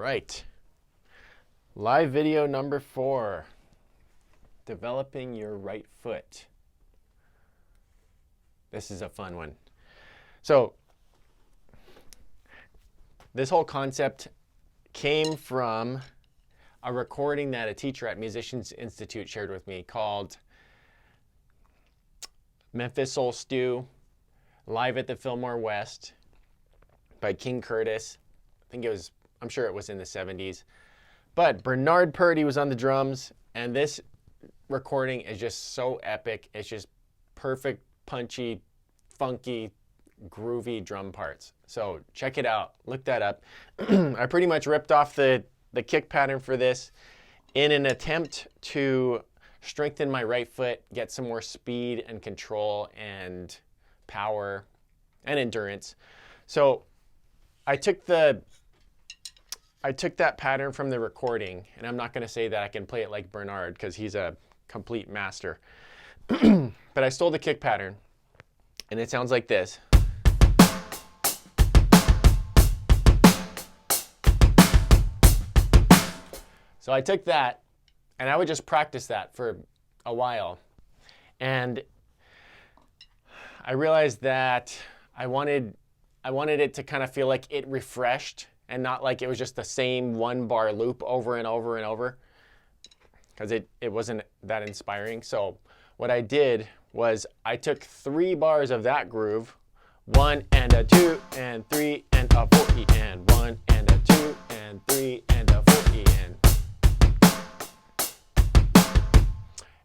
right. Live video number 4. Developing your right foot. This is a fun one. So, this whole concept came from a recording that a teacher at Musicians Institute shared with me called Mephis Soul Stew, live at the Fillmore West by King Curtis. I'm sure it was in the 70s. But Bernard Purdie was on the drums, and this recording is just so epic. It's just perfect, punchy, funky, groovy drum parts. So check it out. Look that up. I pretty much ripped off the kick pattern for this in an attempt to strengthen my right foot, get some more speed and control and power and endurance. So I took that pattern from the recording, and I'm not going to say that I can play it like Bernard because he's a complete master. But I stole the kick pattern, and it sounds like this. So I took that, and I would just practice that for a while. And I realized that I wanted it to kind of feel like it refreshed and not like it was just the same one bar loop over and over and over, because it wasn't that inspiring. So what I did was I took 3 bars of that groove, 1 and a 2 and 3 and a 4 E and 1 and a 2 and 3 and a 4 E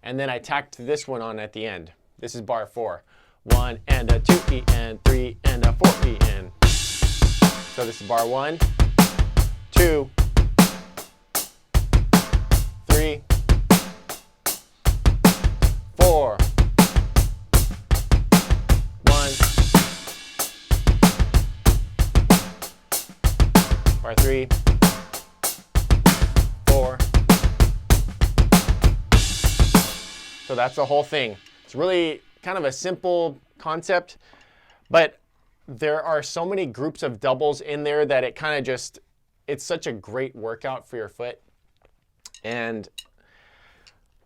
and then I tacked this one on at the end. This is bar 4. 1 and a 2 E and 3 and a 4 E and. So this is bar 1, 2, 3, 4, 1, bar 3, 4. So that's the whole thing. It's really kind of a simple concept, but there are so many groups of doubles in there that it kind of just, it's such a great workout for your foot. And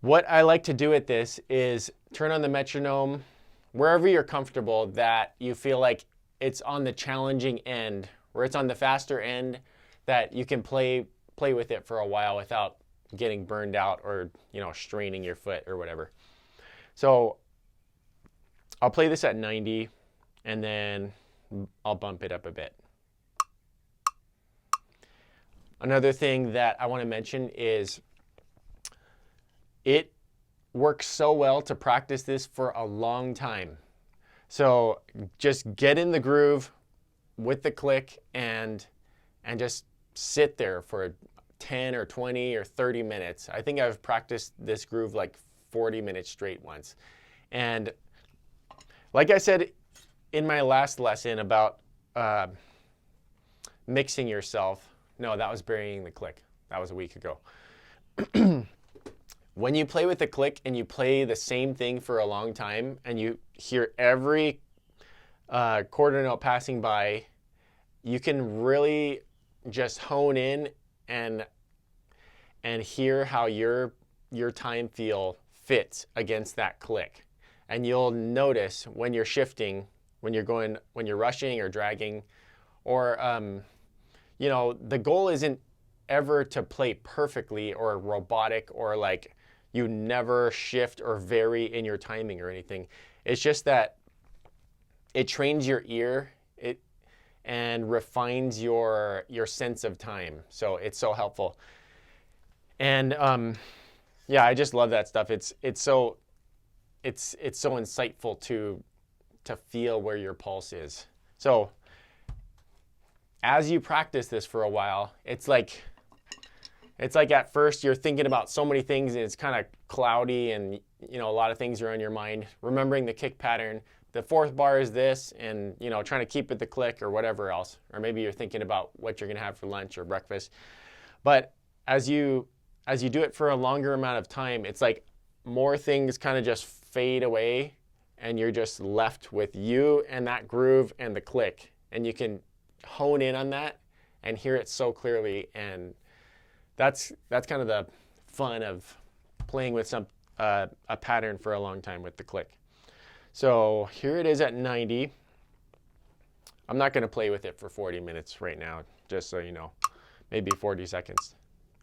what I like to do at this is turn on the metronome wherever you're comfortable, that you feel like it's on the challenging end, where it's on the faster end, that you can play with it for a while without getting burned out or, straining your foot or whatever. So I'll play this at 90, and then I'll bump it up a bit. Another thing that I want to mention is it works so well to practice this for a long time. So just get in the groove with the click and just sit there for 10 or 20 or 30 minutes. I think I've practiced this groove like 40 minutes straight once. And like I said in my last lesson about mixing yourself, no, that was burying the click. That was a week ago. When you play with the click and you play the same thing for a long time and you hear every quarter note passing by, you can really just hone in and hear how your time feel fits against that click. And you'll notice when you're shifting, when you're rushing or dragging, or the goal isn't ever to play perfectly or robotic or like you never shift or vary in your timing or anything. It's just that it trains your ear and refines your sense of time. So it's so helpful. And I just love that stuff. It's so insightful to feel where your pulse is. So as you practice this for a while, it's like at first you're thinking about so many things and it's kind of cloudy and a lot of things are on your mind. Remembering the kick pattern, the 4th bar is this, and trying to keep it the click or whatever else. Or maybe you're thinking about what you're gonna have for lunch or breakfast. But as you do it for a longer amount of time, it's like more things kind of just fade away and you're just left with you and that groove and the click, and you can hone in on that and hear it so clearly. And that's kind of the fun of playing with a pattern for a long time with the click. So here it is at 90. I'm not going to play with it for 40 minutes right now, just so you know. Maybe 40 seconds.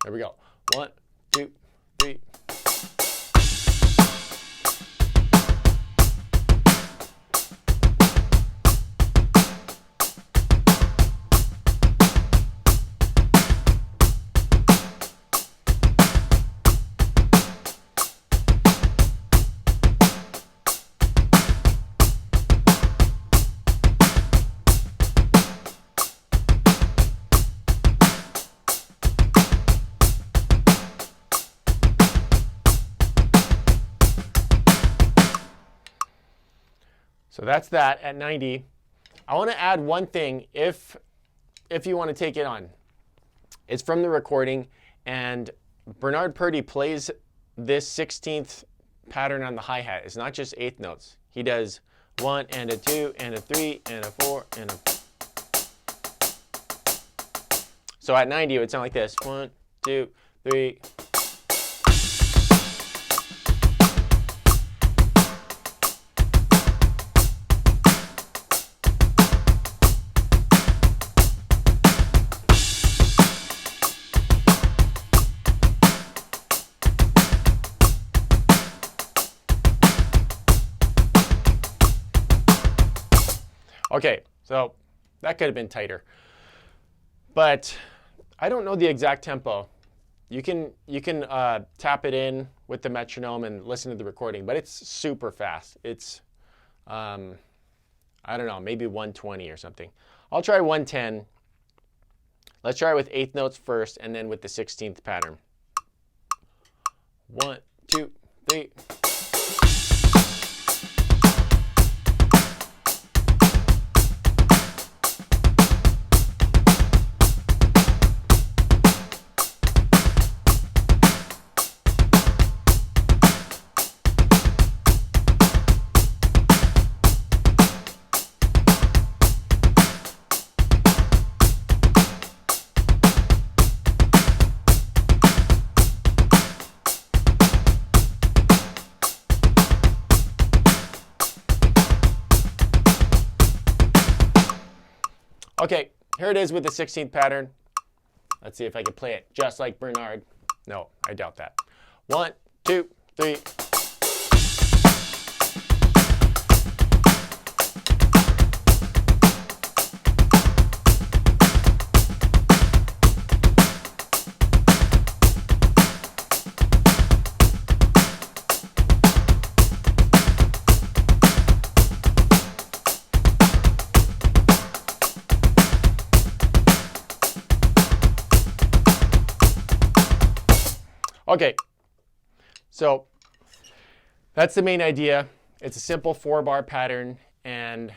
There we go. 1, 2, 3. So that's that at 90. I want to add one thing if you want to take it on. It's from the recording, and Bernard Purdie plays this 16th pattern on the hi-hat. It's not just eighth notes. He does 1 and a 2 and a 3 and a 4 and a... So at 90 it would sound like this. 1, 2, 3. Okay, so that could have been tighter, but I don't know the exact tempo. You can tap it in with the metronome and listen to the recording, but it's super fast. It's I don't know, maybe 120 or something. I'll try 110. Let's try with eighth notes first, and then with the 16th pattern. 1, 2, 3. Okay, here it is with the 16th pattern. Let's see if I can play it just like Bernard. No, I doubt that. 1, 2, 3. Okay, so that's the main idea. It's a simple 4-bar pattern, and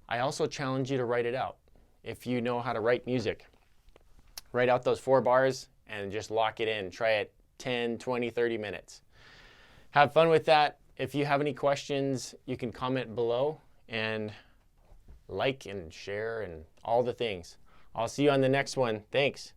I also challenge you to write it out. If you know how to write music, write out those 4 bars and just lock it in. Try it 10, 20, 30 minutes. Have fun with that. If you have any questions, you can comment below and like and share and all the things. I'll see you on the next one. Thanks.